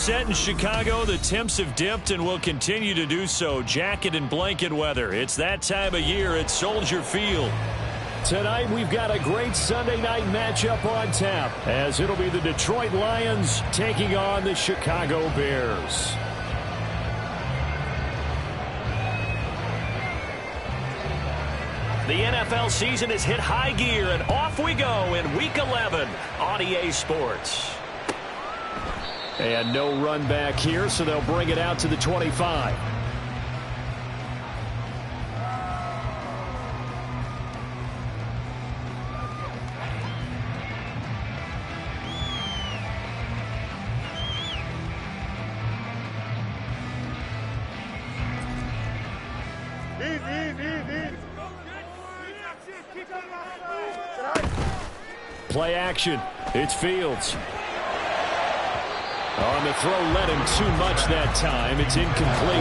Set in Chicago, the temps have dipped and will continue to do so. Jacket and blanket weather. It's that time of year at Soldier Field. Tonight, we've got a great Sunday night matchup on tap, as it'll be the Detroit Lions taking on the Chicago Bears. The NFL season has hit high gear, and off we go in Week 11 on EA Sports. And no run back here, so they'll bring it out to the 25. Play action. It's Fields. On the throw, led him too much that time. It's incomplete.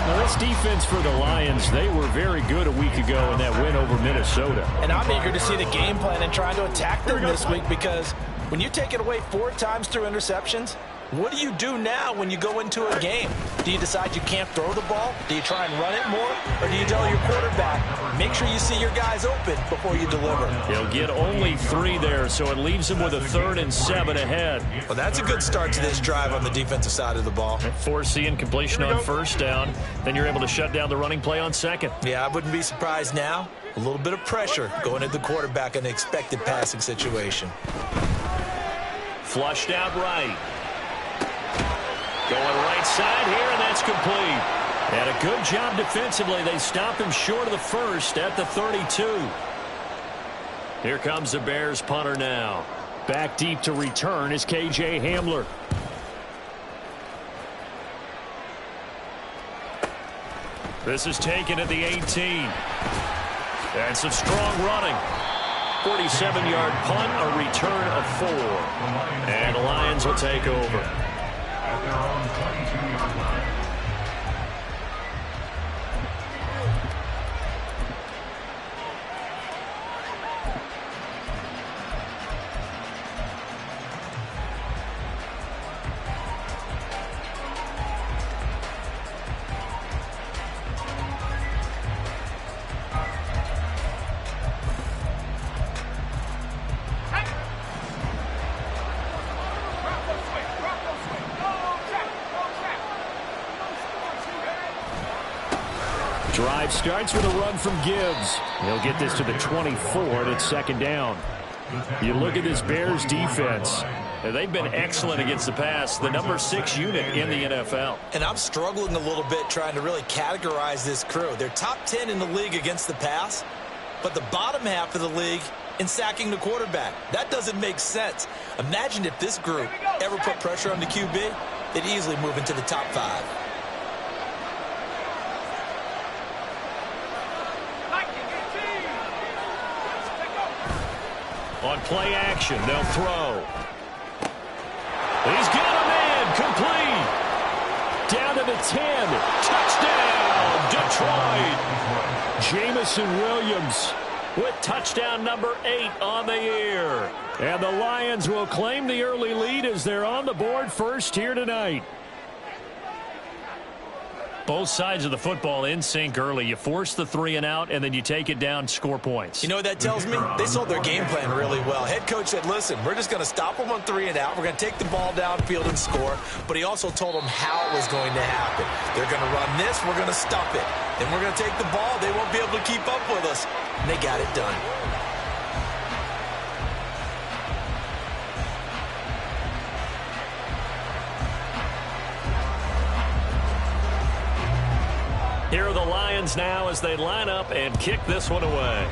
Now, this defense for the Lions, they were very good a week ago in that win over Minnesota. And I'm eager to see the game plan and trying to attack them this week, because when you take it away 4 times through interceptions, what do you do now when you go into a game? Do you decide you can't throw the ball? Do you try and run it more? Or do you tell your quarterback, make sure you see your guys open before you deliver? He'll get only 3 there, so it leaves him with a 3rd and 7 ahead. Well, that's a good start to this drive on the defensive side of the ball. Force the incompletion on 1st down. Then you're able to shut down the running play on 2nd. Yeah, I wouldn't be surprised now. A little bit of pressure going at the quarterback in an expected passing situation. Flushed out right. Going right side here, and that's complete. And a good job defensively. They stop him short of the 1st at the 32. Here comes the Bears punter now. Back deep to return is KJ Hamler. This is taken at the 18. And some strong running. 47-yard punt, a return of 4. And the Lions will take over. At their own 22-yard line. Drive starts with a run from Gibbs. He'll get this to the 24, and it's 2nd down. You look at this Bears defense. They've been excellent against the pass, the number 6 unit in the NFL. And I'm struggling a little bit trying to really categorize this crew. They're top 10 in the league against the pass, but the bottom half of the league in sacking the quarterback. That doesn't make sense. Imagine if this group ever put pressure on the QB, they'd easily move into the top 5. On play action, they'll throw. He's got him in. Complete. Down to the 10. Touchdown, Detroit. Jamison Williams with touchdown number 8 on the year. And the Lions will claim the early lead as they're on the board first here tonight. Both sides of the football in sync early. You force the 3 and out, and then you take it down, score points. You know what that tells me? They sold their game plan really well. Head coach said, listen, we're just going to stop them on 3 and out. We're going to take the ball downfield and score. But he also told them how it was going to happen. They're going to run this. We're going to stop it. Then we're going to take the ball. They won't be able to keep up with us. And they got it done. Here are the Lions now as they line up and kick this one away.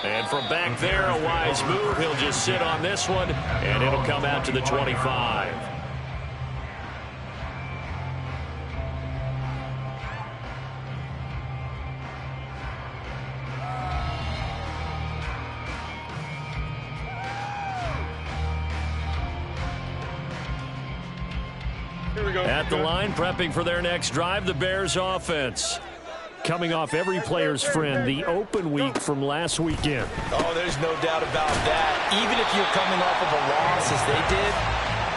And from back there, a wise move. He'll just sit on this one, and it'll come out to the 25. At the line, prepping for their next drive, the Bears offense. coming off every player's friend, the open week from last weekend. Oh, there's no doubt about that. Even if you're coming off of a loss as they did,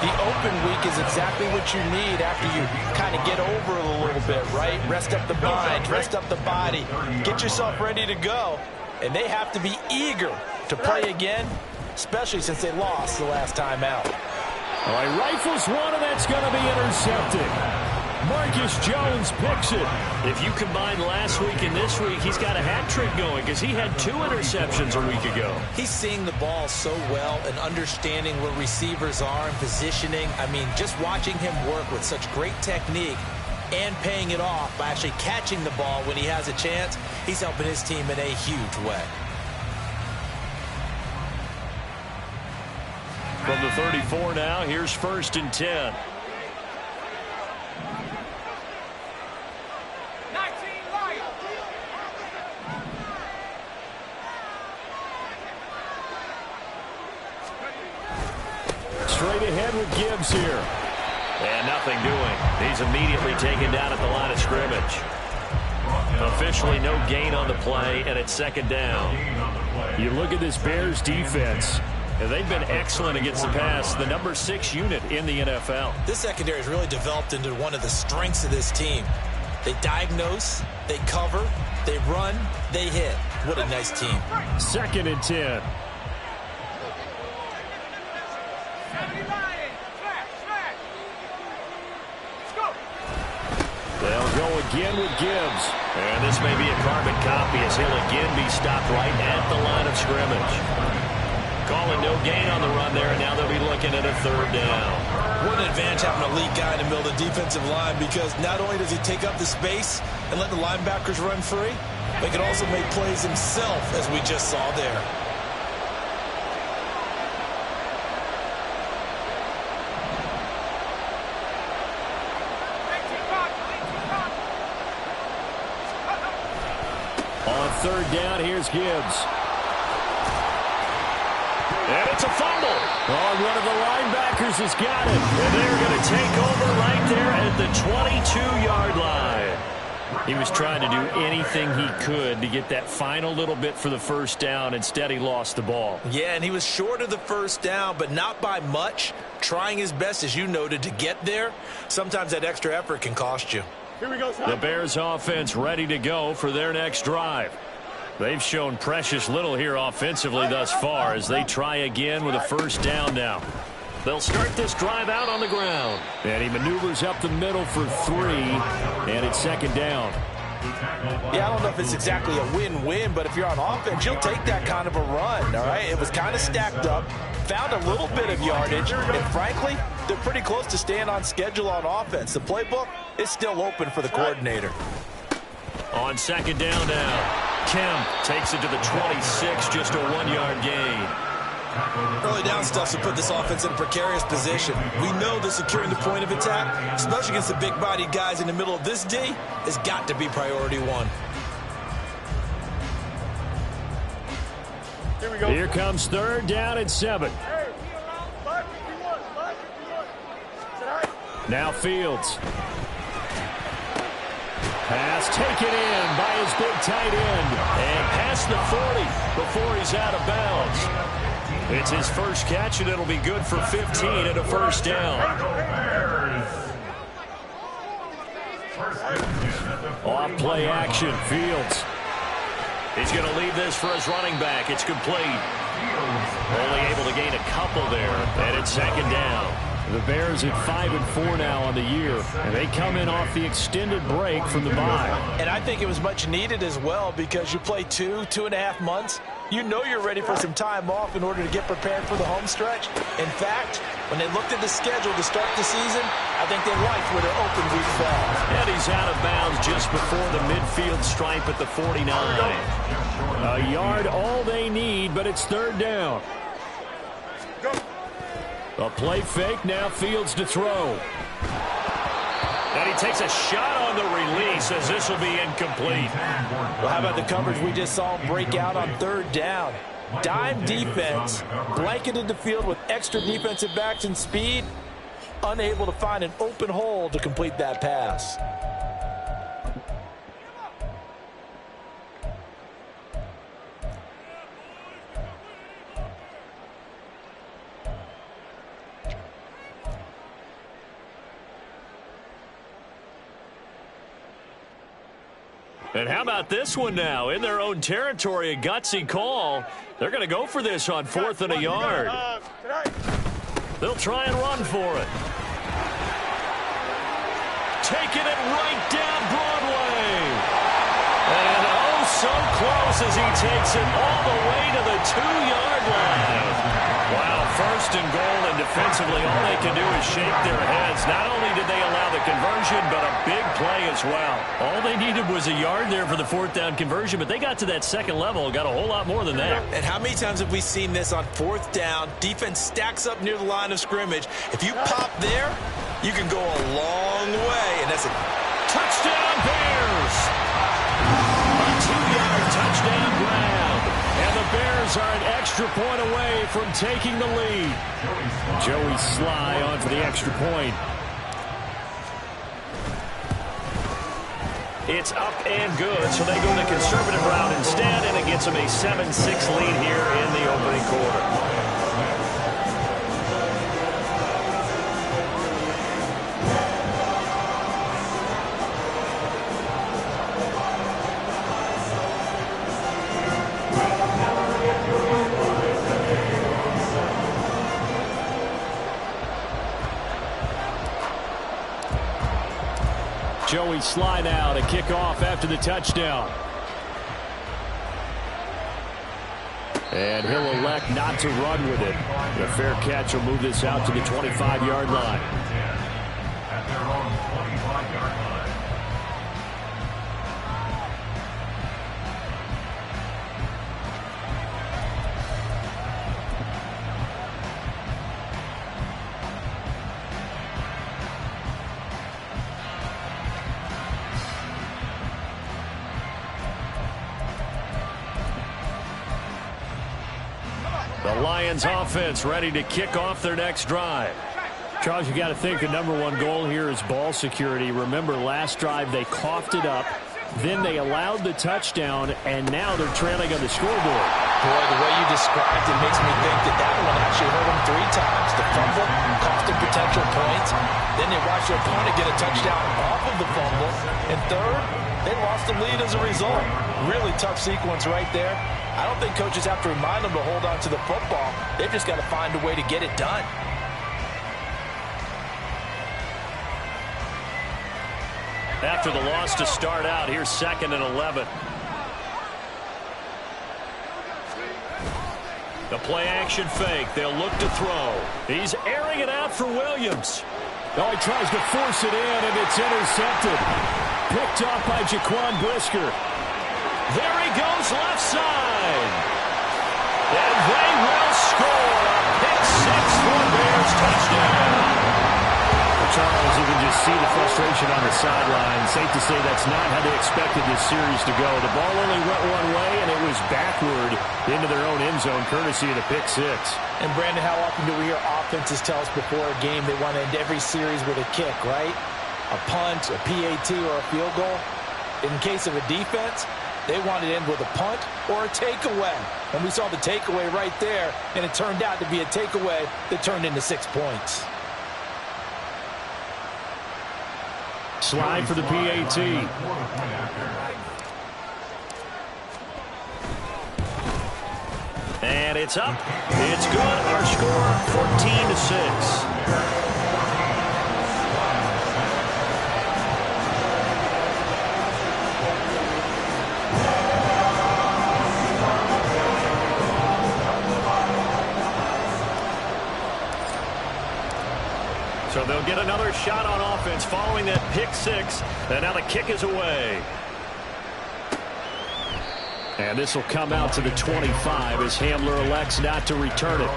the open week is exactly what you need after you kind of get over it a little bit, right? Rest up the mind, rest up the body, get yourself ready to go. And they have to be eager to play again, especially since they lost the last time out. All right, rifles one, and that's going to be intercepted. Marcus Jones picks it. If you combine last week and this week, he's got a hat trick going because he had 2 interceptions a week ago. He's seeing the ball so well and understanding where receivers are and positioning. I mean, just watching him work with such great technique and paying it off by actually catching the ball when he has a chance, he's helping his team in a huge way. From the 34 now, here's 1st and 10. Straight ahead with Gibbs here. And nothing doing. He's immediately taken down at the line of scrimmage. Officially no gain on the play, and it's 2nd down. You look at this Bears defense, and they've been excellent against the pass, the number 6 unit in the NFL. This secondary has really developed into one of the strengths of this team. They diagnose, they cover, they run, they hit. What a nice team. 2nd and 10. They'll go again with Gibbs. And this may be a carbon copy as he'll again be stopped right at the line of scrimmage. Calling no gain on the run there, and now they'll be looking at a 3rd down. What an advantage having a elite guy in the middle of the defensive line, because not only does he take up the space and let the linebackers run free, but he can also make plays himself, as we just saw there. On 3rd down, here's Gibbs. And it's a fumble. Oh, one of the linebackers has got it. And they're going to take over right there at the 22-yard line. He was trying to do anything he could to get that final little bit for the 1st down. Instead, he lost the ball. Yeah, and he was short of the 1st down, but not by much. Trying his best, as you noted, to get there. Sometimes that extra effort can cost you. Here we go, the Bears offense ready to go for their next drive. They've shown precious little here offensively thus far as they try again with a 1st down now. They'll start this drive out on the ground. And he maneuvers up the middle for 3, and it's 2nd down. Yeah, I don't know if it's exactly a win-win, but if you're on offense, you'll take that kind of a run, all right? It was kind of stacked up, found a little bit of yardage, and frankly, they're pretty close to staying on schedule on offense. The playbook is still open for the coordinator. On 2nd down now, Kemp takes it to the 26, just a 1-yard gain. Early down stuff to put this offense in a precarious position. We know that securing the point of attack, especially against the big-bodied guys in the middle of this D, has got to be priority 1. Here we go. Here comes 3rd down and 7. Now Fields. Pass taken in by his big tight end. And past the 40 before he's out of bounds. It's his first catch, and it'll be good for 15 and a 1st down. Off play action, Fields. He's going to leave this for his running back. It's complete. Only able to gain a couple there, and it's 2nd down. The Bears at 5-4 now on the year, and they come in off the extended break from the bye. And I think it was much needed as well, because you play 2.5 months. You know you're ready for some time off in order to get prepared for the home stretch. In fact, when they looked at the schedule to start the season, I think they liked where their open week fell. And he's out of bounds just before the midfield stripe at the 49. A yard all they need, but it's 3rd down. A play fake, now Fields to throw. And he takes a shot on the release as this will be incomplete. Well, how about the coverage we just saw him break out on 3rd down? Dime defense, blanketed the field with extra defensive backs and speed, unable to find an open hole to complete that pass. And how about this one now? In their own territory, a gutsy call. They're going to go for this on 4th and a yard. They'll try and run for it. Taking it right down Broadway. And oh, so close as he takes it all the way to the 2-yard line. Wow, 1st and goal, and defensively all they can do is shake their heads. Not only did they allow the conversion, but a big play as well. All they needed was a yard there for the 4th down conversion, but they got to that second level, got a whole lot more than that. And how many times have we seen this on 4th down? Defense stacks up near the line of scrimmage. If you pop there, you can go a long way, and that's a touchdown Bears! A 2-yard touchdown ground. And the Bears are an extra point away from taking the lead. Joey Sly on for the extra point. It's up and good, so they go the conservative route instead, and it gets them a 7-6 lead here in the opening quarter. Joey Sly now to kick off after the touchdown. And he'll elect not to run with it. The fair catch will move this out to the 25-yard line. At their own 25-yard line. The Lions offense ready to kick off their next drive. Charles, you got to think the #1 goal here is ball security. Remember, last drive they coughed it up, then they allowed the touchdown, and now they're trailing on the scoreboard. Boy, the way you described it makes me think that one actually hurt them 3 times. The fumble cost them potential points. Then they watched their opponent get a touchdown off of the fumble. And third, they lost the lead as a result. Really tough sequence right there. I don't think coaches have to remind them to hold on to the football. They've just got to find a way to get it done. After the loss to start out, here's 2nd and 11. The play action fake. They'll look to throw. He's airing it out for Williams. Oh, he tries to force it in, and it's intercepted. Picked off by Jaquan Brisker. There he goes left side. And they will score. A pick 6 for Bears touchdown. Charles, you can just see the frustration on the sideline. Safe to say that's not how they expected this series to go. The ball only went one way, and it was backward into their own end zone, courtesy of the pick 6. And, Brandon, how often do we hear offenses tell us before a game they want to end every series with a kick, right? A punt, a PAT, or a field goal. In case of a defense, they want to end with a punt or a takeaway. And we saw the takeaway right there, and it turned out to be a takeaway that turned into 6 points. Slide for the PAT. And it's up. It's good. Our score, 14-6. So they'll get another shot on offense following that pick 6. And now the kick is away. And this will come out to the 25 as Hamler elects not to return it.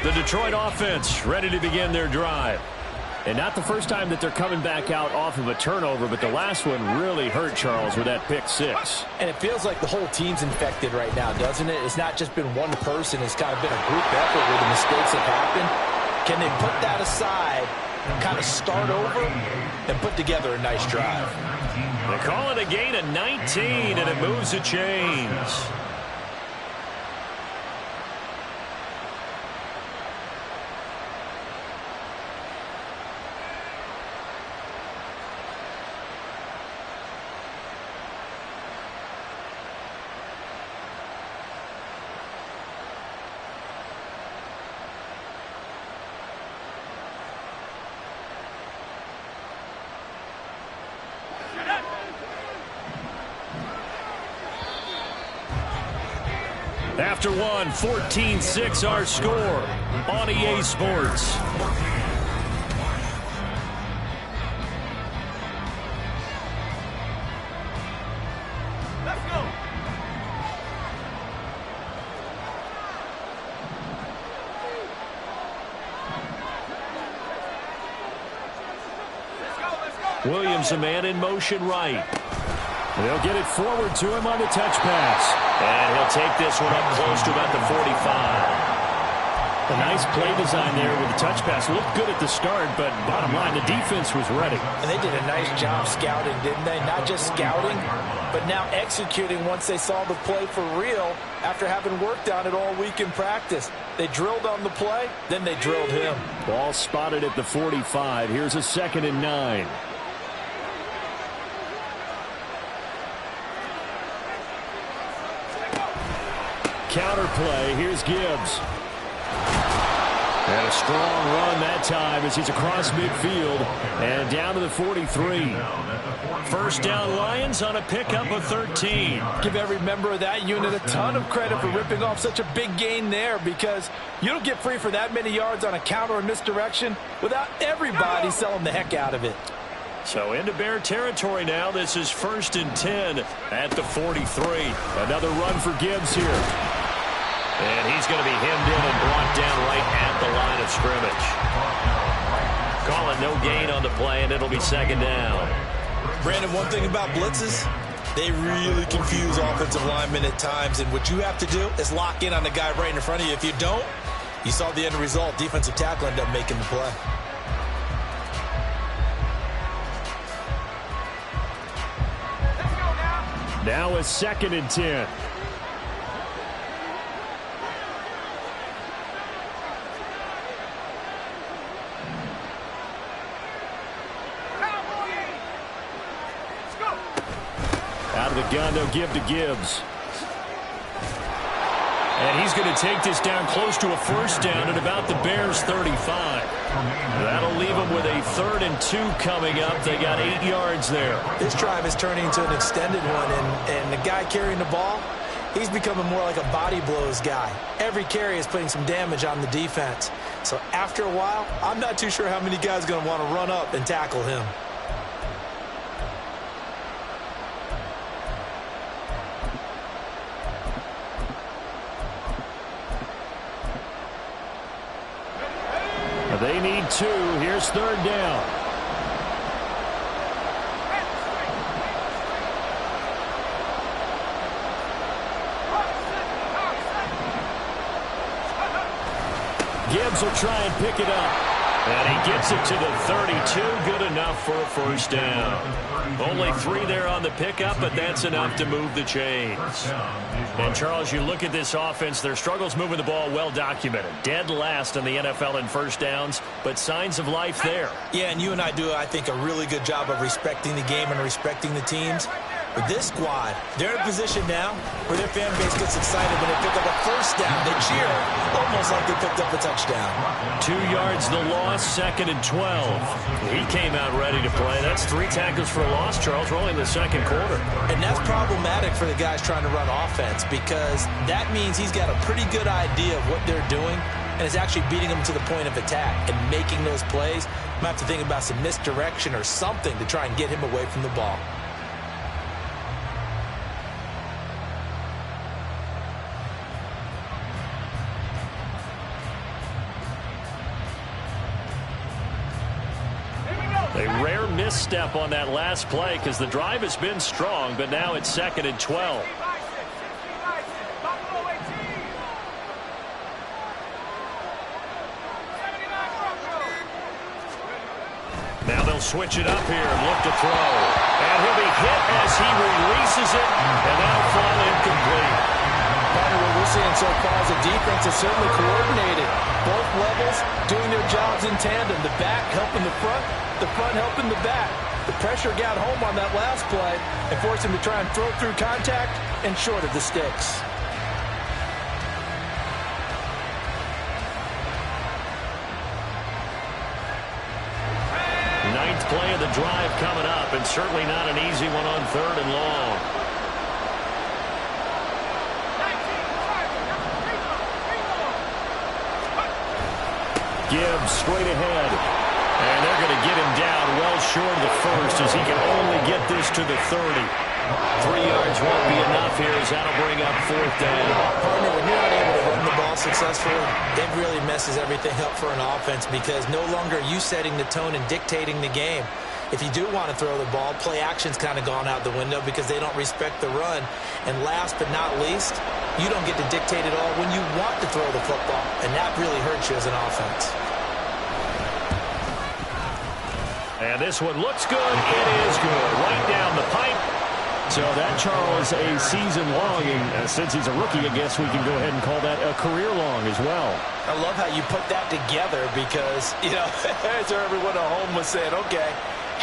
The Detroit offense ready to begin their drive. And not the first time that they're coming back out off of a turnover, but the last one really hurt Charles with that pick 6. And it feels like the whole team's infected right now, doesn't it? It's not just been one person. It's kind of been a group effort where the mistakes have happened. Can they put that aside kind of start over and put together a nice drive. They call it a gain of 19, and it moves the chains. After one, 14-6 our score on EA Sports. Let's go. Williams, a man in motion right. They'll get it forward to him on the touch pass. And he'll take this one up close to about the 45. A nice play design there with the touch pass. Looked good at the start, but bottom line, the defense was ready. And they did a nice job scouting, didn't they? Not just scouting, but now executing once they saw the play for real after having worked on it all week in practice. They drilled on the play, then they drilled him. Ball spotted at the 45. Here's a 2nd and 9. Counter play. Here's Gibbs. And a strong run that time as he's across midfield and down to the 43. First down, Lions on a pickup of 13. Give every member of that unit a ton of credit for ripping off such a big gain there, because you don't get free for that many yards on a counter or misdirection without everybody selling the heck out of it. So into Bear territory now. This is 1st and 10 at the 43. Another run for Gibbs here. And he's going to be hemmed in and brought down right at the line of scrimmage. Call it no gain on the play, and it'll be 2nd down. Brandon, one thing about blitzes, they really confuse offensive linemen at times, and what you have to do is lock in on the guy right in front of you. If you don't, you saw the end result. Defensive tackle ended up making the play. Now a 2nd and 10. Out of the gun, they'll give to Gibbs. And he's going to take this down close to a 1st down at about the Bears' 35. That'll leave them with a 3rd and 2 coming up. They got 8 yards there. This drive is turning into an extended one, and the guy carrying the ball, he's becoming more like a body blows guy. Every carry is putting some damage on the defense. So after a while, I'm not too sure how many guys are going to want to run up and tackle him. They need 2. Here's 3rd down. Gibbs will try and pick it up. And he gets it to the 32. Good enough for a 1st down. Only 3 there on the pickup, but that's enough to move the chains. And, Charles, you look at this offense, their struggles moving the ball well documented. Dead last in the NFL in 1st downs, but signs of life there. Yeah, and you and I do, I think, a really good job of respecting the game and respecting the teams. With this squad, they're in a position now where their fan base gets excited when they pick up a 1st down. They cheer almost like they picked up a touchdown. 2 yards the loss, 2nd and 12. He came out ready to play. That's 3 tackles for a loss, Charles. We're only in the 2nd quarter. And that's problematic for the guys trying to run offense, because that means he's got a pretty good idea of what they're doing and is actually beating them to the point of attack and making those plays. Might have to think about some misdirection or something to try and get him away from the ball. A rare misstep on that last play because the drive has been strong, but now it's 2nd and 12. Now they'll switch it up here and look to throw. And he'll be hit as he releases it, and that'll fall incomplete. Partner, what we're seeing so far is the defense is certainly coordinated. Both levels doing their jobs in tandem. The back helping the front helping the back. The pressure got home on that last play and forced him to try and throw through contact and short of the sticks. Ninth play of the drive coming up, and certainly not an easy one on 3rd and long. Gibbs straight ahead. And they're going to get him down well short of the first as he can only get this to the 30. 3 yards won't be enough here as that'll bring up 4th down. Partner, when you're not able to run the ball successfully, it really messes everything up for an offense because no longer are you setting the tone and dictating the game. If you do want to throw the ball, play action's kind of gone out the window because they don't respect the run. And last but not least, you don't get to dictate it all when you want to throw the football. And that really hurts you as an offense. And this one looks good. It is good. Right down the pipe. So that, Charles, a season long. And since he's a rookie, I guess we can go ahead and call that a career long as well. I love how you put that together because, you know, as everyone at home was saying, okay,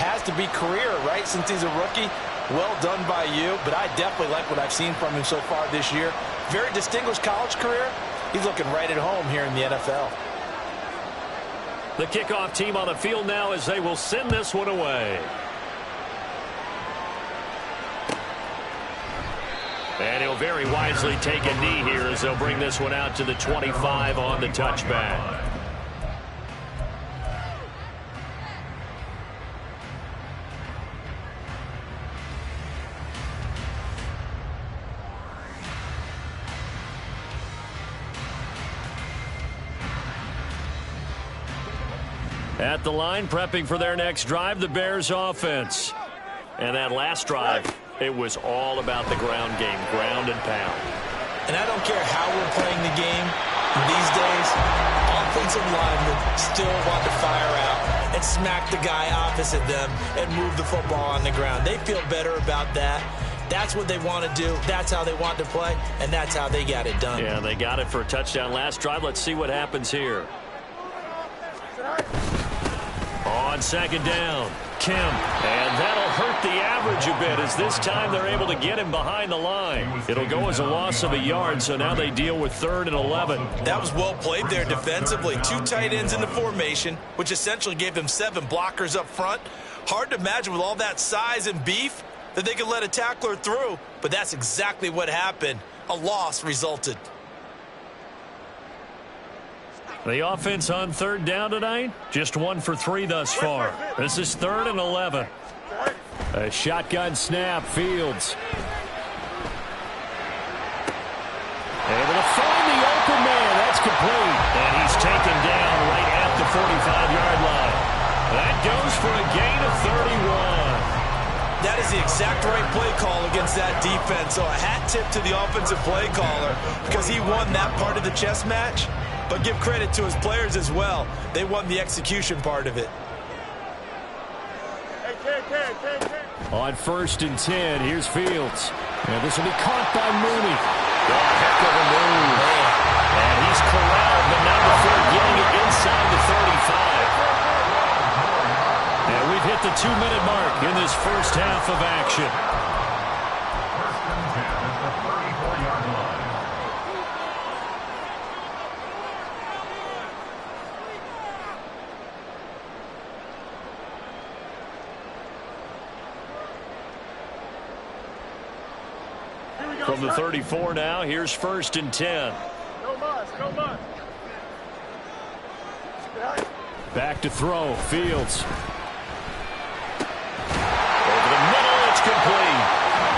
has to be career, right, since he's a rookie. Well done by you, but I definitely like what I've seen from him so far this year. Very distinguished college career. He's looking right at home here in the NFL. The kickoff team on the field now as they will send this one away. And he'll very wisely take a knee here as they'll bring this one out to the 25 on the touchback. At the line, prepping for their next drive, the Bears offense. And that last drive, it was all about the ground game, ground and pound. And I don't care how we're playing the game these days, offensive linemen still want to fire out and smack the guy opposite them and move the football on the ground. They feel better about that. That's what they want to do. That's how they want to play, and that's how they got it done. Yeah, they got it for a touchdown last drive. Let's see what happens here. On 2nd down, Kemp. And that'll hurt the average a bit as this time they're able to get him behind the line. It'll go as a loss of a yard, so now they deal with 3rd and 11. That was well played there defensively. 2 tight ends in the formation, which essentially gave them 7 blockers up front. Hard to imagine with all that size and beef that they could let a tackler through, but that's exactly what happened. A loss resulted. The offense on 3rd down tonight, just 1 for 3 thus far. This is 3rd and 11. A shotgun snap, Fields. Able to find the open man. That's complete. And he's taken down right at the 45-yard line. That goes for a gain of 31. That is the exact right play call against that defense. So a hat tip to the offensive play caller because he won that part of the chess match. But give credit to his players as well. They won the execution part of it. On 1st and 10, here's Fields. And this will be caught by Mooney. Oh, heck of a move. And he's corralled, but now before getting it inside the 35. And we've hit the 2-minute mark in this first half of action. From the 34 now, here's 1st and 10. No muss. Back to throw, Fields. Over the middle, it's complete.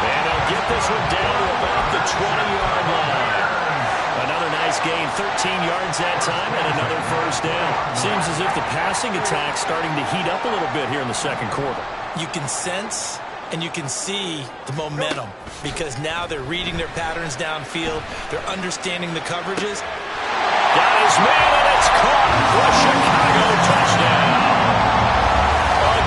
And they'll get this one down to about the 20-yard line. Another nice gain, 13 yards that time, and another 1st down. Seems as if the passing attack's starting to heat up a little bit here in the 2nd quarter. You can sense and you can see the momentum because now they're reading their patterns downfield. They're understanding the coverages. Got his man, and it's caught for a Chicago touchdown. A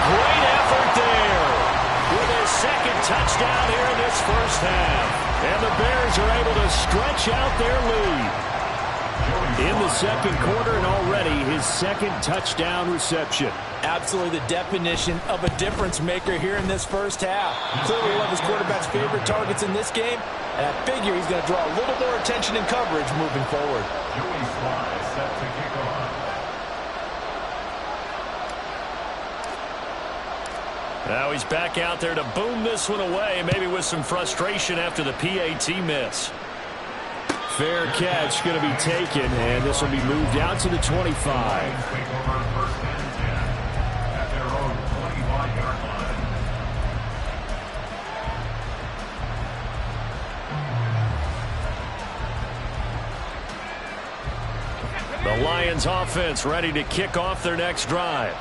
his second touchdown reception. Absolutely the definition of a difference maker here in this first half. Clearly one of his quarterback's favorite targets in this game, and I figure he's going to draw a little more attention and coverage moving forward. Joey Slye set to kick off. Now he's back out there to boom this one away, maybe with some frustration after the PAT miss. Fair catch going to be taken, and this will be moved out to the 25. The Lions offense ready to kick off their next drive.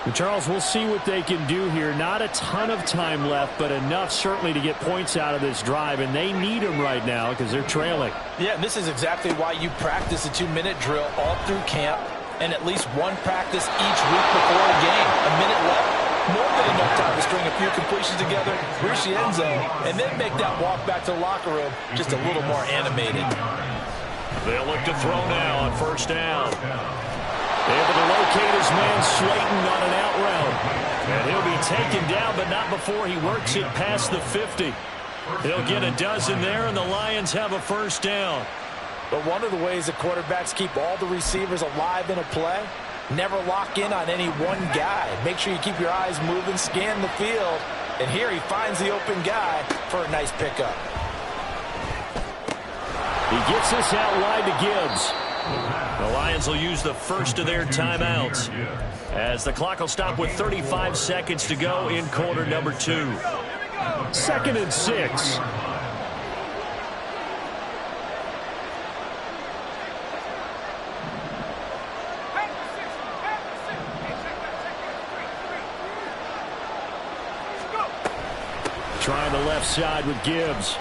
And Charles, we'll see what they can do here. Not a ton of time left, but enough certainly to get points out of this drive, and they need them right now because they're trailing. Yeah, and this is exactly why you practice a 2-minute drill all through camp and at least one practice each week before a game. A minute left, more than enough time to string a few completions together, reach the end zone, and then make that walk back to the locker room just a little more animated. They'll look to throw now on first down. Able to locate his man Slayton on an out route. And he'll be taken down, but not before he works it past the 50. He'll get a dozen there, and the Lions have a first down. But one of the ways that quarterbacks keep all the receivers alive in a play, never lock in on any one guy. Make sure you keep your eyes moving, scan the field. And here he finds the open guy for a nice pickup. He gets this out wide to Gibbs. The Lions will use the first of their timeouts as the clock will stop with 35 seconds to go in quarter number 2. 2nd and 6. Trying the left side with Gibbs.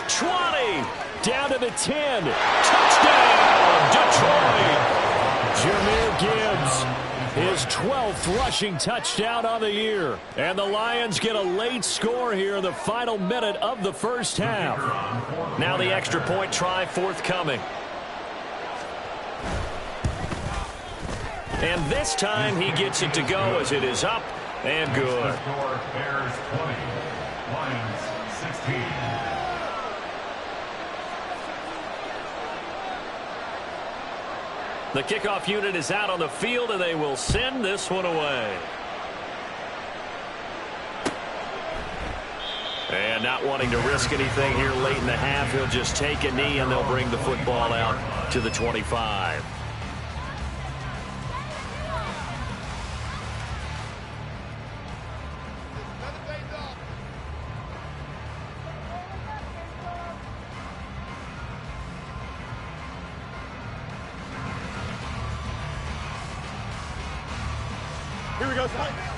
20. Down to the 10. Touchdown, Detroit. Jahmyr Gibbs, his 12th rushing touchdown on the year. And the Lions get a late score here in the final minute of the first half. Now the extra point try forthcoming. And this time he gets it to go as it is up and good. Bears 20, Lions 16. The kickoff unit is out on the field, and they will send this one away. And not wanting to risk anything here late in the half, he'll just take a knee, and they'll bring the football out to the 25.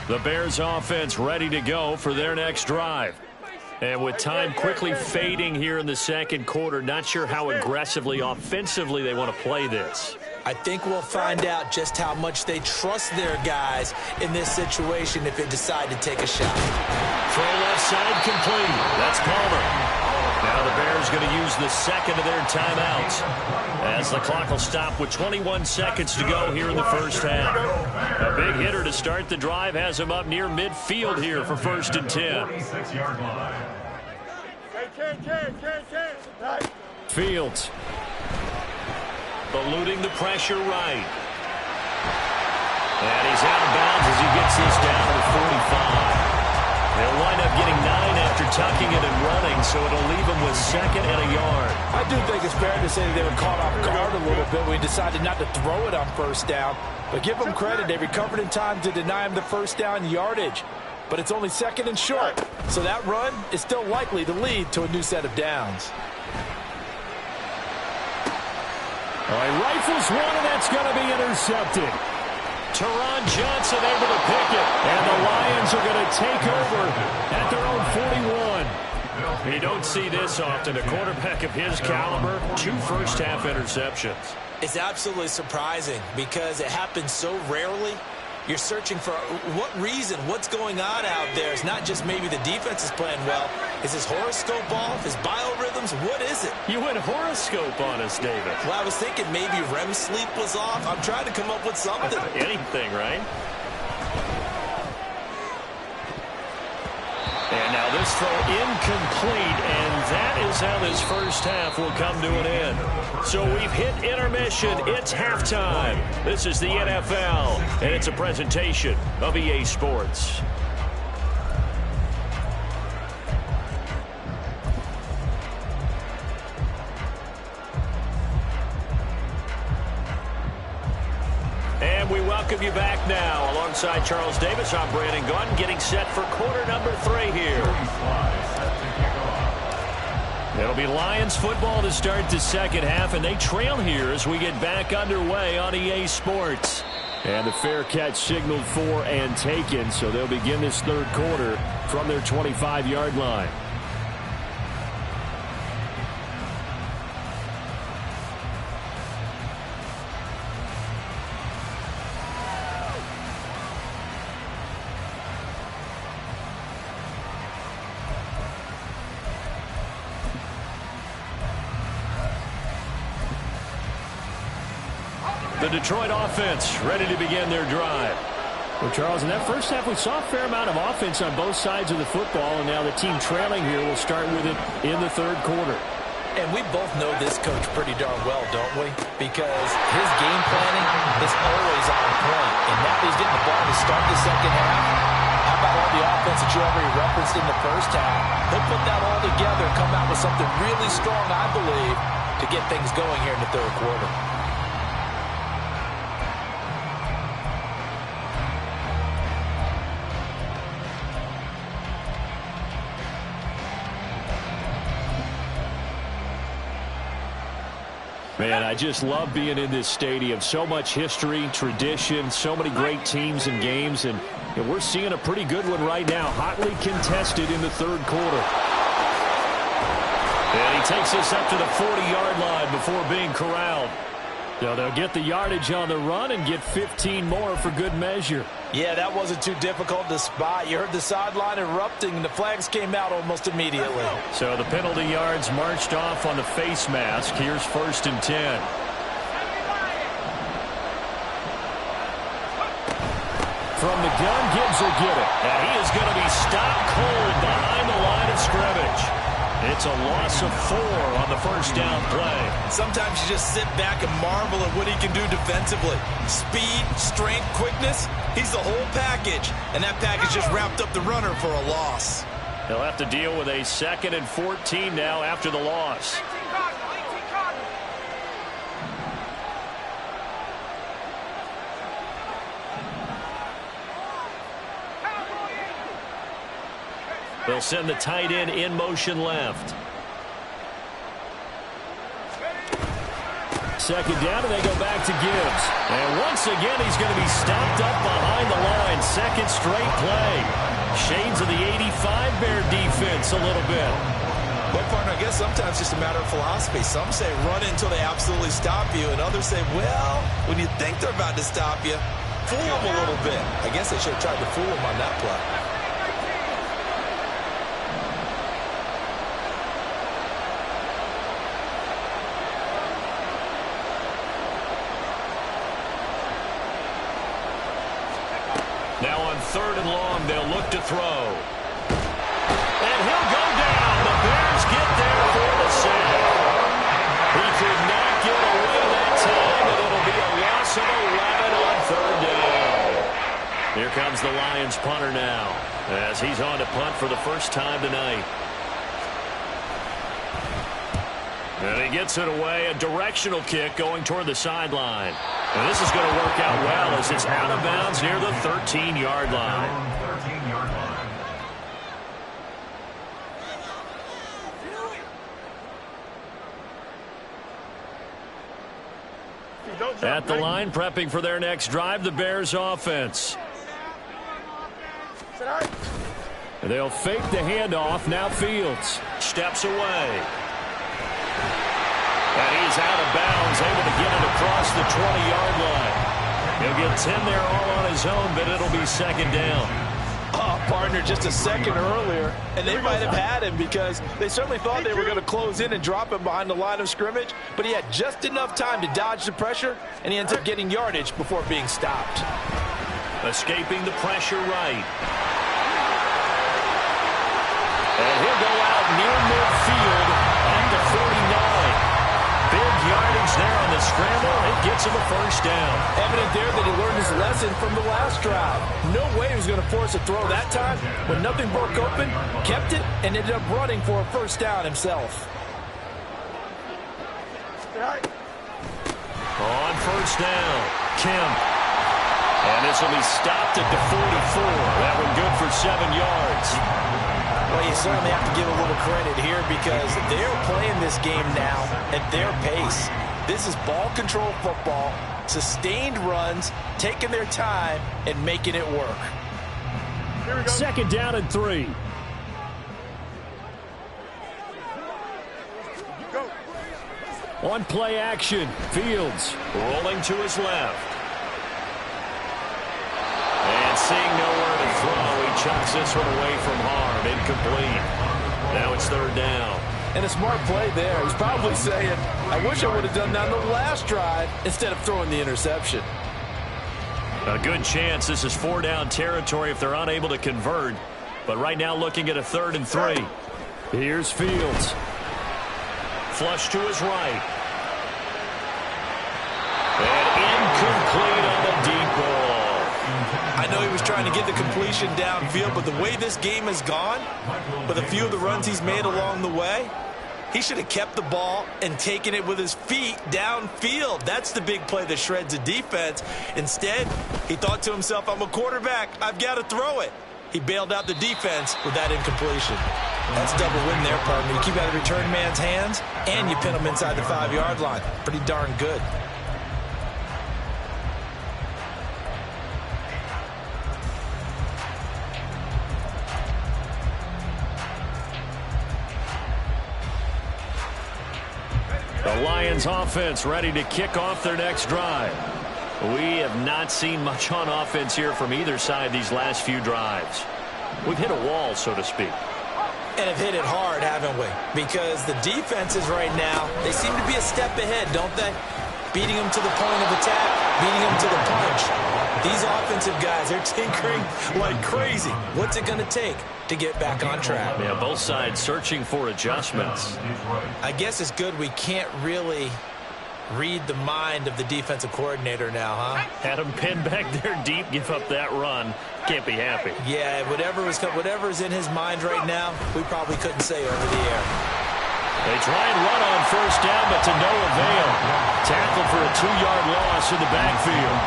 The Bears offense ready to go for their next drive. And with time quickly fading here in the second quarter, not sure how aggressively, offensively they want to play this. I think we'll find out just how much they trust their guys in this situation if they decide to take a shot. Throw left side complete. That's Palmer. Now the Bears going to use the second of their timeouts as the clock will stop with 21 seconds to go here in the first half. A big hitter to start the drive has him up near midfield here for 1st and 10. Fields eluding the pressure right. And he's out of bounds as he gets this down to the 45. They'll wind up getting 9 after tucking it and running, so it'll leave them with 2nd and a yard. I do think it's fair to say they were caught off guard a little bit. We decided not to throw it on first down. But give them credit. They recovered in time to deny him the first down yardage. But it's only 2nd and short. So that run is still likely to lead to a new set of downs. All right, rifles one, and that's going to be intercepted. Teron Johnson able to pick it. And the Lions are going to take over at their own 41. You don't see this often. A quarterback of his caliber, 2 first-half interceptions. It's absolutely surprising because it happens so rarely. You're searching for what reason, what's going on out there. It's not just maybe the defense is playing well. Is his horoscope off? His biorhythms? What is it? You went horoscope on us, David. Well, I was thinking maybe REM sleep was off. I'm trying to come up with something. Anything, right? And now this throw incomplete, and that is how this first half will come to an end. So we've hit intermission. It's halftime. This is the NFL, and it's a presentation of EA Sports. And we welcome you back now. Alongside Charles Davis, I'm Brandon Gaudin, getting set for quarter number 3 here. It'll be Lions football to start the second half, and they trail here as we get back underway on EA Sports. And the fair catch signaled for and taken, so they'll begin this third quarter from their 25-yard line. The Detroit offense ready to begin their drive. Well, Charles, in that first half, we saw a fair amount of offense on both sides of the football, and now the team trailing here will start with it in the third quarter. And we both know this coach pretty darn well, don't we? Because his game planning is always on point. And now he's getting the ball to start the second half. How about all the offense that you already referenced in the first half? He'll put that all together, come out with something really strong, I believe, to get things going here in the third quarter. Man, I just love being in this stadium. So much history, tradition, so many great teams and games, and we're seeing a pretty good one right now, hotly contested in the third quarter. And he takes us up to the 40-yard line before being corralled. So they'll get the yardage on the run and get 15 more for good measure. Yeah, that wasn't too difficult to spot. You heard the sideline erupting, and the flags came out almost immediately. So the penalty yards marched off on the face mask. Here's 1st and 10. From the gun, Gibbs will get it. Now he is going to be stopped cold behind the line of scrimmage. It's a loss of 4 on the first down play. Sometimes you just sit back and marvel at what he can do defensively. Speed, strength, quickness, he's the whole package. And that package just wrapped up the runner for a loss. They'll have to deal with a 2nd and 14 now after the loss. They'll send the tight end in motion left. 2nd down, and they go back to Gibbs. And once again, he's going to be stopped up behind the line. 2nd straight play. Shades of the 85 Bear defense a little bit. Well, partner, I guess sometimes it's just a matter of philosophy. Some say run until they absolutely stop you, and others say, well, when you think they're about to stop you, fool them a little bit. I guess they should have tried to fool them on that play. Now on 3rd and long, they'll look to throw. And he'll go down. The Bears get there for the save. He could not get away that time, and it'll be a loss of 11 on 3rd down. Here comes the Lions punter now, as he's on to punt for the first time tonight. And he gets it away, a directional kick going toward the sideline. And this is going to work out well as it's out of bounds near the 13-yard line. 13-yard line. At the line, prepping for their next drive, the Bears offense. They'll fake the handoff. Now Fields steps away. And he's out of bounds, able to get it across the 20-yard line. He'll get 10 there all on his own, but it'll be second down. Oh, partner, just a second earlier, and they might have had him because they certainly thought they were going to close in and drop him behind the line of scrimmage, but he had just enough time to dodge the pressure, and he ends up getting yardage before being stopped. Escaping the pressure right. And he'll go out near midfield at the 49. Big yardage there on the scramble. It gets him a first down. Evident there that he learned his lesson from the last drive. No way he was going to force a throw that time. When nothing broke open, kept it, and ended up running for a first down himself. On first down, Kemp. And this will be stopped at the 44. That one good for 7 yards. Well, you certainly have to give a little credit here because they're playing this game now at their pace. This is ball control football, sustained runs, taking their time, and making it work. Second down and 3. On play action, Fields rolling to his left. And seeing nowhere to throw, he chucks this one away from harm. Incomplete. Now it's third down. And a smart play there. He's probably saying, I wish I would have done that on the last drive instead of throwing the interception. A good chance this is 4-down territory if they're unable to convert. But right now looking at a 3rd and 3. Here's Fields. Flush to his right. And incomplete on the deep ball. I know he was trying to get the completion downfield, but the way this game has gone, with a few of the runs he's made along the way, he should have kept the ball and taken it with his feet downfield. That's the big play that shreds a defense. Instead, he thought to himself, I'm a quarterback. I've got to throw it. He bailed out the defense with that incompletion. That's double win there, partner. You keep out of the return man's hands, and you pin him inside the 5-yard line. Pretty darn good. The Lions offense ready to kick off their next drive. We have not seen much on offense here from either side these last few drives. We've hit a wall, so to speak. And have hit it hard, haven't we? Because the defenses right now, they seem to be a step ahead, don't they? Beating them to the point of attack, beating them to the punch. These offensive guys are tinkering like crazy. What's it going to take to get back on track? Yeah, both sides searching for adjustments. I guess it's good we can't really read the mind of the defensive coordinator now, huh? Had him pinned back there deep, give up that run. Can't be happy. Yeah, whatever's in his mind right now, we probably couldn't say over the air. They try and run on first down, but to no avail. Tackle for a 2-yard loss in the backfield.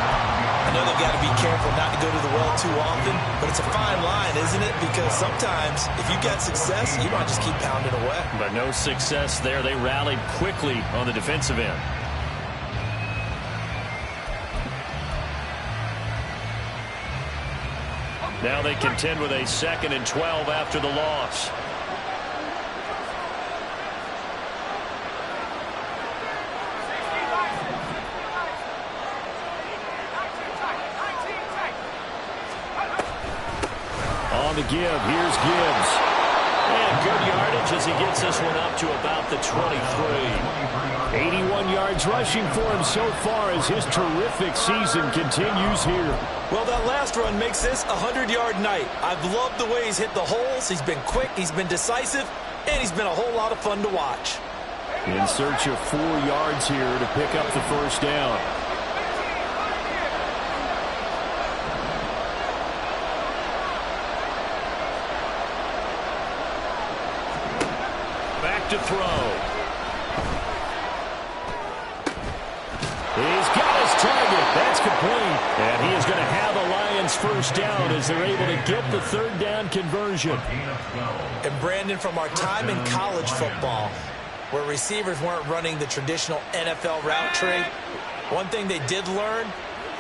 I know they've got to be careful not to go to the well too often, but it's a fine line, isn't it? Because sometimes, if you got success, you might just keep pounding away. But no success there. They rallied quickly on the defensive end. Now they contend with a 2nd and 12 after the loss. On the give, here's Gibbs. And good yardage as he gets this one up to about the 23. 81 yards rushing for him so far as his terrific season continues here. Well, that last run makes this a 100-yard night. I've loved the way he's hit the holes. He's been quick, he's been decisive, and he's been a whole lot of fun to watch. In search of 4 yards here to pick up the first down. Back to throw. He's got his target. That's complete. And he is going to have a Lions first down as they're able to get the 3rd down conversion. And Brandon, from our time in college football, where receivers weren't running the traditional NFL route tree, one thing they did learn,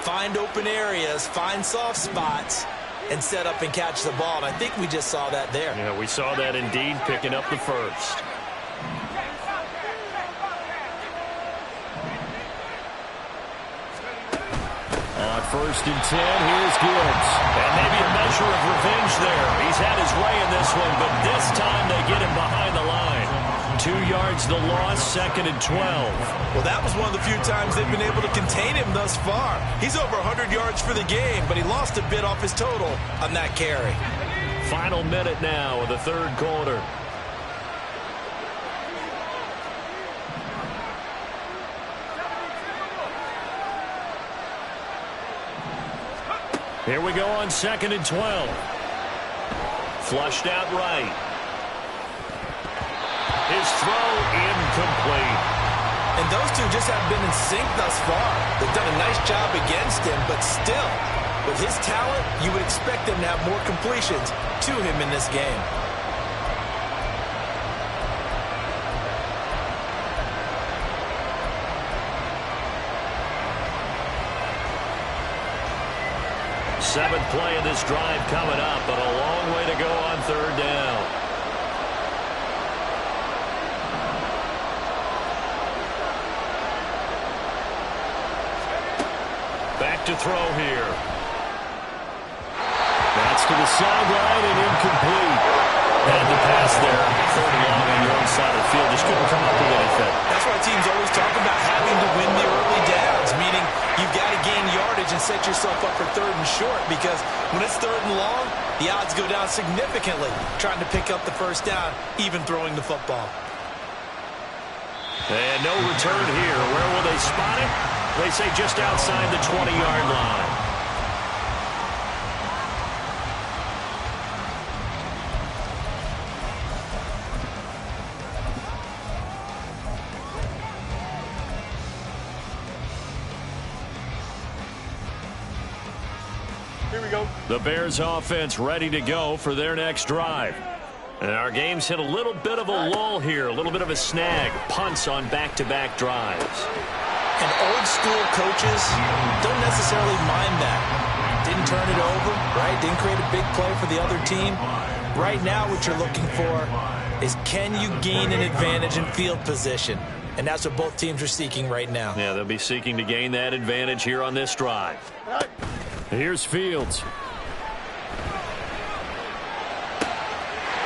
find open areas, find soft spots, and set up and catch the ball. And I think we just saw that there. Yeah, we saw that indeed, picking up the first. On first and 10. Here's Gibbs. And maybe a measure of revenge there. He's had his way in this one, but this time they get him behind the line. 2 yards the loss, second and 12. Well, that was one of the few times they've been able to contain him thus far. He's over 100 yards for the game, but he lost a bit off his total on that carry. Final minute now of the third quarter. Here we go on second and 12. Flushed out right. His throw incomplete. And those two just haven't been in sync thus far. They've done a nice job against him, but still, with his talent, you would expect them to have more completions to him in this game. Seventh play of this drive coming up, but a long way to go on third down. Back to throw here. That's to the sideline and incomplete. Had the pass there. Third and long on your own side of the field. Just couldn't come up with anything. That's why teams always talk about having to win the early downs, meaning you've got to gain yardage and set yourself up for third and short, because when it's third and long, the odds go down significantly trying to pick up the first down, even throwing the football. And no return here. Where will they spot it? They say just outside the 20-yard line. Here we go. The Bears offense ready to go for their next drive. And our game's hit a little bit of a lull here, a little bit of a snag. Punts on back-to-back drives. And old school coaches don't necessarily mind that. Didn't turn it over, right? Didn't create a big play for the other team. Right now what you're looking for is, can you gain an advantage in field position? And that's what both teams are seeking right now. Yeah, they'll be seeking to gain that advantage here on this drive. Here's Fields.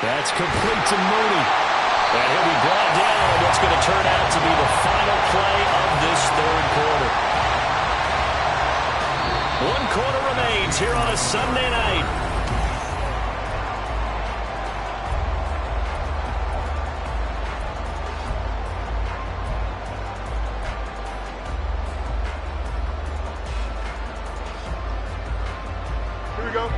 That's complete to Mooney. And he'll be brought down on what's going to turn out to be the final play of this third quarter. 1 quarter remains here on a Sunday night. Here we go.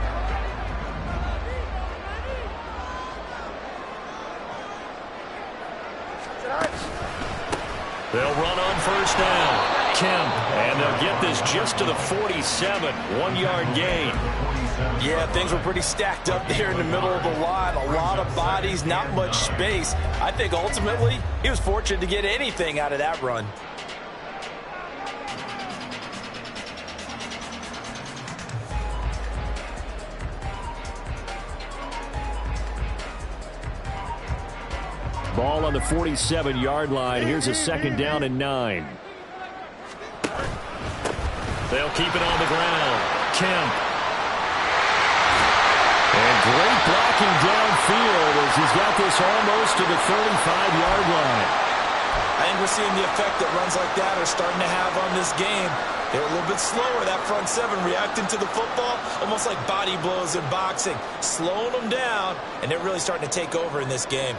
They'll run on first down. Kemp, and they'll get this just to the 47. 1-yard gain. Yeah, things were pretty stacked up there in the middle of the line. A lot of bodies, not much space. I think ultimately he was fortunate to get anything out of that run. Ball on the 47-yard line. Here's a second down and 9. They'll keep it on the ground. Kemp. And great blocking downfield as he's got this almost to the 35-yard line. I think we're seeing the effect that runs like that are starting to have on this game. They're a little bit slower, that front seven, reacting to the football, almost like body blows in boxing, slowing them down, and they're really starting to take over in this game.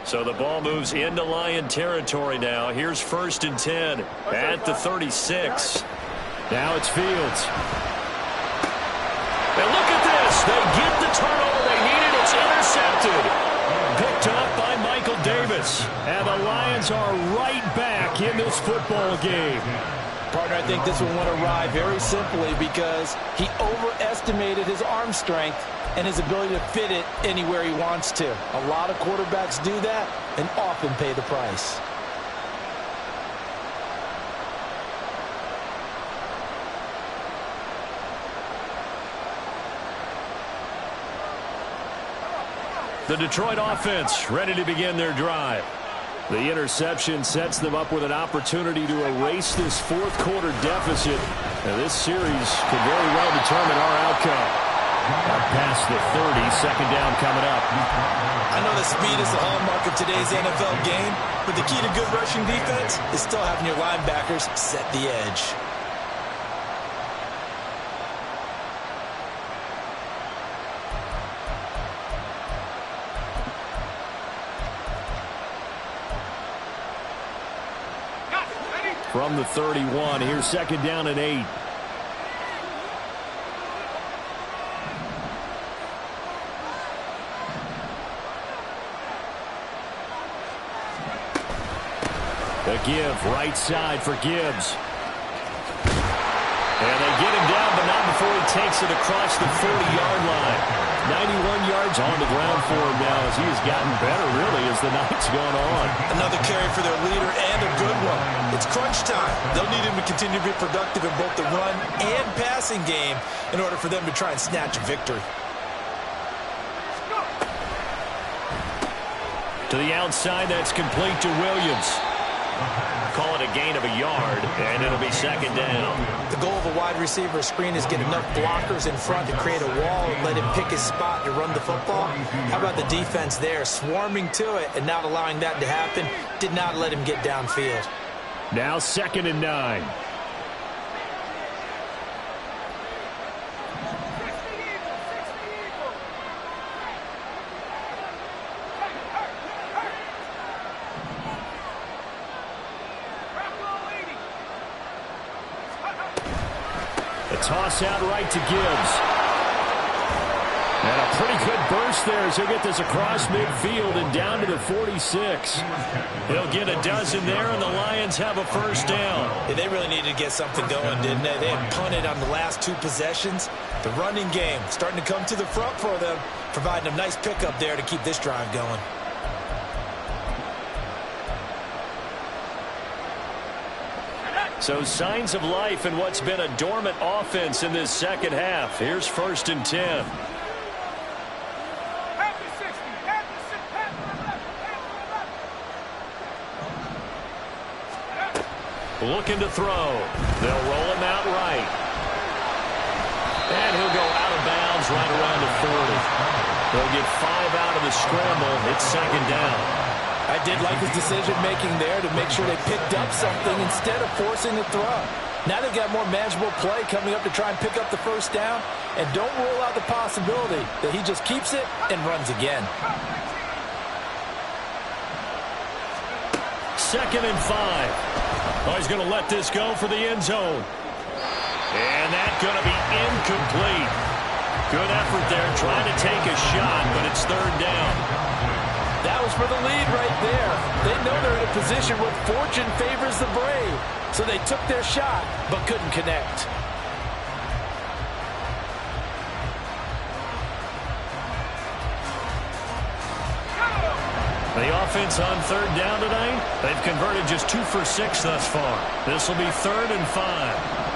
So the ball moves into Lion territory now. Here's first and 10 at the 36. Now it's Fields. And look at this. They get the turnover they needed. It's intercepted. Picked up by Michael Davis. And the Lions are right back in this football game. Partner, I think this one went awry very simply because he overestimated his arm strength and his ability to fit it anywhere he wants to. A lot of quarterbacks do that and often pay the price. The Detroit offense ready to begin their drive. The interception sets them up with an opportunity to erase this fourth quarter deficit. And this series could very well determine our outcome. Past the 30, second down coming up. I know that speed is the hallmark of today's NFL game, but the key to good rushing defense is still having your linebackers set the edge. From the 31, here's second down and 8. The give, right side for Gibbs. And they get him down, but not before he takes it across the 40-yard line. 91 yards on the ground for him now as he has gotten better, really, as the night's gone on. Another carry for their leader and a good one. It's crunch time. They'll need him to continue to be productive in both the run and passing game in order for them to try and snatch a victory. To the outside, that's complete to Williams. Call it a gain of a yard, and it'll be second down. The goal of a wide receiver screen is get enough blockers in front to create a wall and let him pick his spot to run the football. How about the defense there, swarming to it and not allowing that to happen? Did not let him get downfield. Now second and 9. Toss out right to Gibbs. And a pretty good burst there as he'll get this across midfield and down to the 46. He'll get a dozen there, and the Lions have a first down. Yeah, they really needed to get something going, didn't they? They had punted on the last 2 possessions. The running game starting to come to the front for them, providing a nice pickup there to keep this drive going. So signs of life in what's been a dormant offense in this second half. Here's first and 10. Looking to throw. They'll roll him out right. And he'll go out of bounds right around the 40. They'll get 5 out of the scramble. It's second down. I did like his decision-making there to make sure they picked up something instead of forcing the throw. Now they've got more manageable play coming up to try and pick up the first down. And don't rule out the possibility that he just keeps it and runs again. Second and 5. Oh, he's going to let this go for the end zone. And that's going to be incomplete. Good effort there trying to take a shot, but it's third down. That was for the lead right there. They know they're in a position where fortune favors the brave. So they took their shot, but couldn't connect. The offense on third down tonight, they've converted just 2 for 6 thus far. This will be third and 5.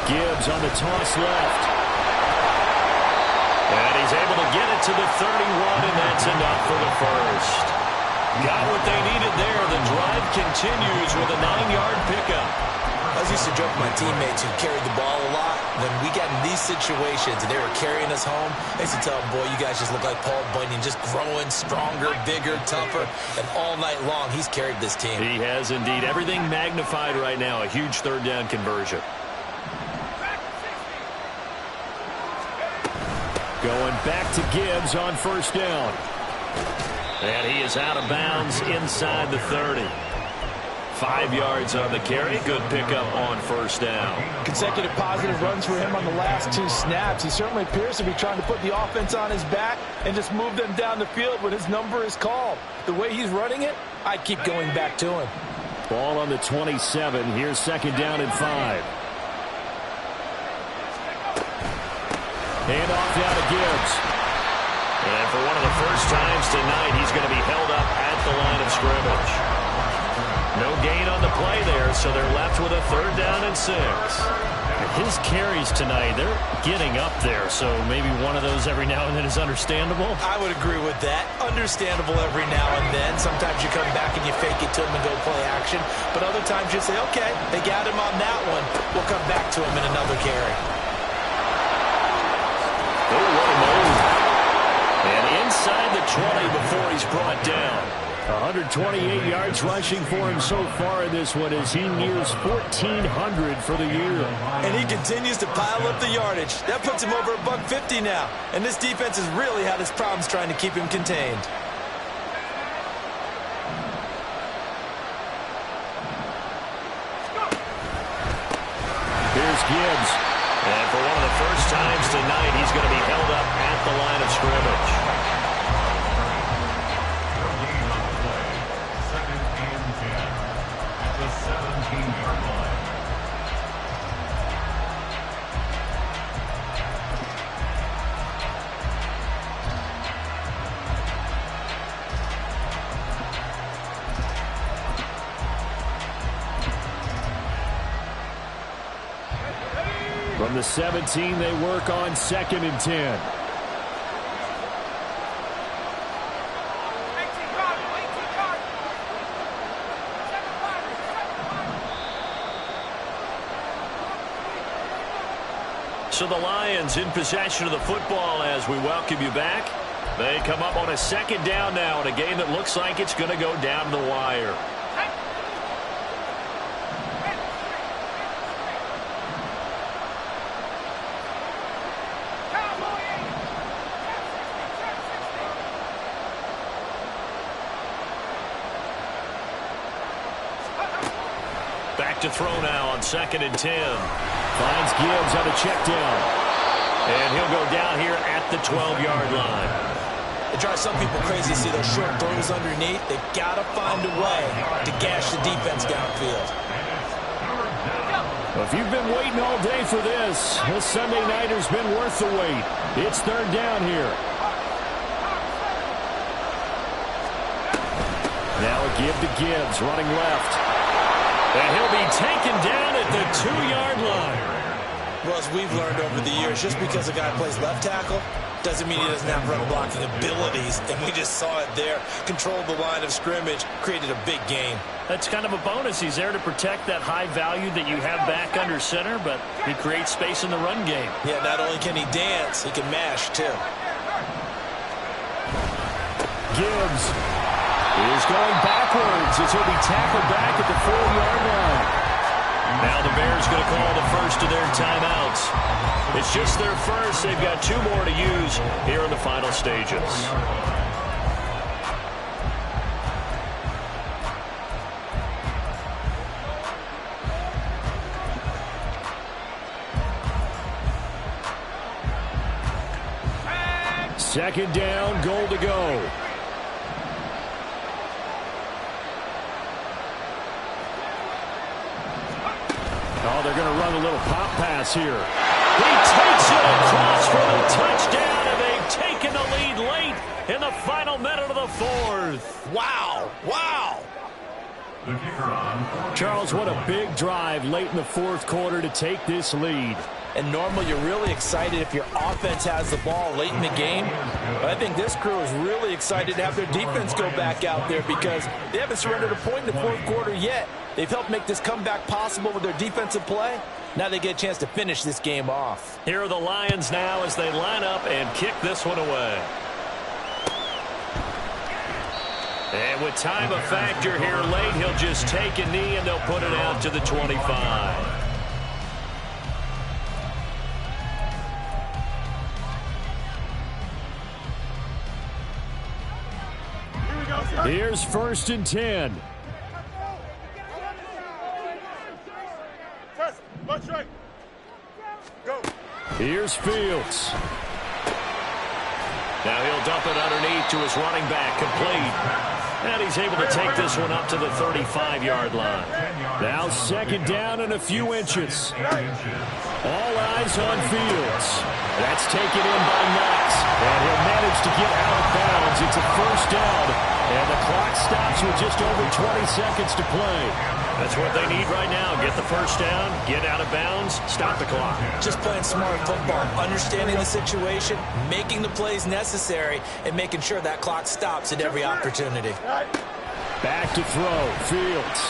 Gibbs on the toss left. And he's able to get it to the 31, and that's enough for the first. Got what they needed there. The drive continues with a 9-yard pickup. I used to joke with my teammates who carried the ball a lot. When we got in these situations and they were carrying us home, I used to tell them, boy, you guys just look like Paul Bunyan, just growing stronger, bigger, tougher. And all night long, he's carried this team. He has indeed. Everything magnified right now. A huge third down conversion. Going back to Gibbs on first down. And he is out of bounds inside the 30. 5 yards on the carry. Good pickup on first down. Consecutive positive runs for him on the last 2 snaps. He certainly appears to be trying to put the offense on his back and just move them down the field when his number is called. The way he's running it, I keep going back to him. Ball on the 27. Here's second down and 5. Hand off down to Gibbs. And for one of the first times tonight, he's going to be held up at the line of scrimmage. No gain on the play there, so they're left with a 3rd down and 6. His carries tonight, they're getting up there, so maybe one of those every now and then is understandable. I would agree with that. Understandable every now and then. Sometimes you come back and you fake it to him and go play action. But other times you say, okay, they got him on that one. We'll come back to him in another carry. Oh, what a move. And inside the 20 before he's brought down. 128 yards rushing for him so far in this one as he nears 1,400 for the year. And he continues to pile up the yardage. That puts him over $150 now. And this defense has really had its problems trying to keep him contained. Here's Gibbs. And for one of the first times tonight, he's going to be held up at the line of scrimmage. From the 17, they work on 2nd and 10. So the Lions in possession of the football as we welcome you back. They come up on a 2nd down now in a game that looks like it's going to go down to the wire. Back to throw now on 2nd and 10. Finds Gibbs on a check down. And he'll go down here at the 12-yard line. It drives some people crazy to see those short throws underneath. They've got to find a way to gash the defense downfield. Well, if you've been waiting all day for this Sunday night has been worth the wait. It's 3rd down here. Now a give to Gibbs, running left. And he'll be taken down at the 2-yard line. Well, as we've learned over the years, just because a guy plays left tackle doesn't mean he doesn't have run blocking abilities. And we just saw it there. Controlled the line of scrimmage, created a big gain. That's kind of a bonus. He's there to protect that high value that you have back under center, but he creates space in the run game. Yeah, not only can he dance, he can mash, too. Gibbs is going backwards as he'll be tackled back at the 4-yard line. Now the Bears going to call the first of their timeouts. It's just their first. They've got 2 more to use here in the final stages. Second down, goal to go. Oh, they're going to run a little pop pass here. He takes it across for the touchdown, and they've taken the lead late in the final minute of the 4th. Wow. Wow. Charles, what a big drive late in the 4th quarter to take this lead. And normally you're really excited if your offense has the ball late in the game. But I think this crew is really excited to have their defense go back out there because they haven't surrendered a point in the 4th quarter yet. They've helped make this comeback possible with their defensive play. Now they get a chance to finish this game off. Here are the Lions now as they line up and kick this one away. And with time a factor here late, he'll just take a knee and they'll put it out to the 25. Here's 1st and 10. Here's Fields. Now he'll dump it underneath to his running back, complete. And he's able to take this one up to the 35-yard line. Now 2nd down and a few inches. All eyes on Fields. That's taken in by Knox. And he'll manage to get out of bounds. It's a first down. And the clock stops with just over 20 seconds to play. That's what they need right now. Get the first down, get out of bounds, stop the clock. Just playing smart football, understanding the situation, making the plays necessary, and making sure that clock stops at every opportunity. Back to throw. Fields.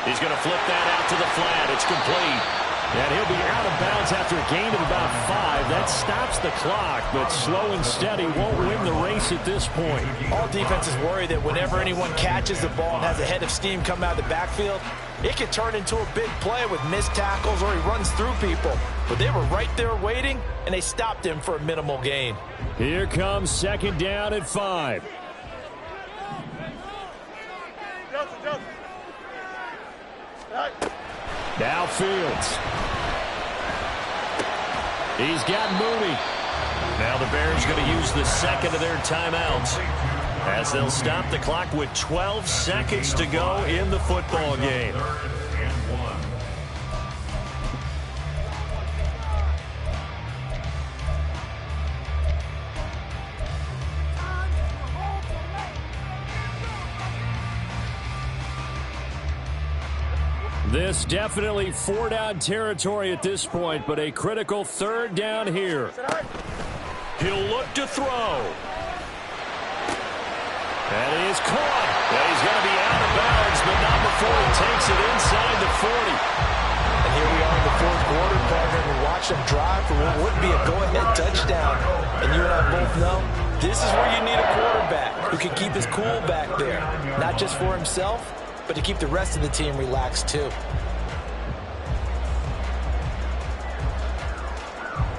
He's going to flip that out to the flat. It's complete. And he'll be out of bounds after a gain of about 5. That stops the clock, but slow and steady won't win the race at this point. All defenses worry that whenever anyone catches the ball and has a head of steam come out of the backfield, it can turn into a big play with missed tackles or he runs through people. But they were right there waiting, and they stopped him for a minimal gain. Here comes second down at 5. Now Fields. He's got Mooney. Now the Bears going to use the second of their timeouts as they'll stop the clock with 12 seconds to go in the football game. This definitely 4-down territory at this point, but a critical third down here. He'll look to throw. And he is caught. And he's going to be out of bounds, but not before he takes it inside the 40. And here we are in the fourth quarter, partner. We watch them drive for what would be a go-ahead touchdown. And you and I both know this is where you need a quarterback who can keep his cool back there, not just for himself, but to keep the rest of the team relaxed too.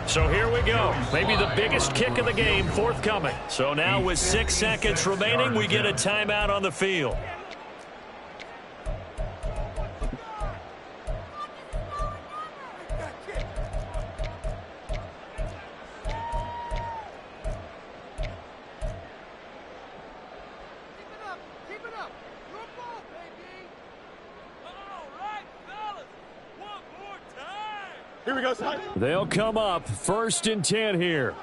So here we go. Maybe the biggest kick of the game forthcoming. So now with 6 seconds remaining, we get a timeout on the field. Here we go, son. They'll come up 1st and 10 here.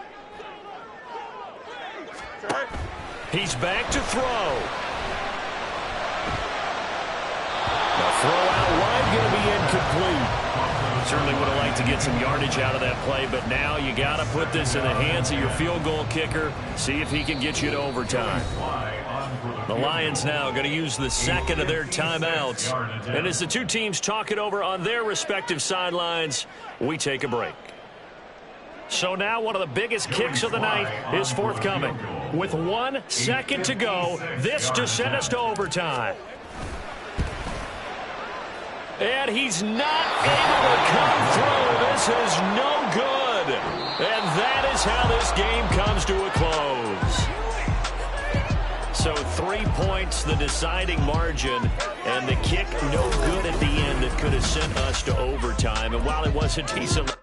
He's back to throw. The throw out wide going to be incomplete. Certainly would have liked to get some yardage out of that play, but now you got to put this in the hands of your field goal kicker. See if he can get you to overtime. The Lions now going to use the second of their timeouts. And as the two teams talk it over on their respective sidelines, we take a break. So now one of the biggest kicks of the night is forthcoming. With 1 second to go, this to send us to overtime. And he's not able to come through. This is no good. And that is how this game comes to a close. So 3 points, the deciding margin, and the kick no good at the end that could have sent us to overtime. And while it was a decent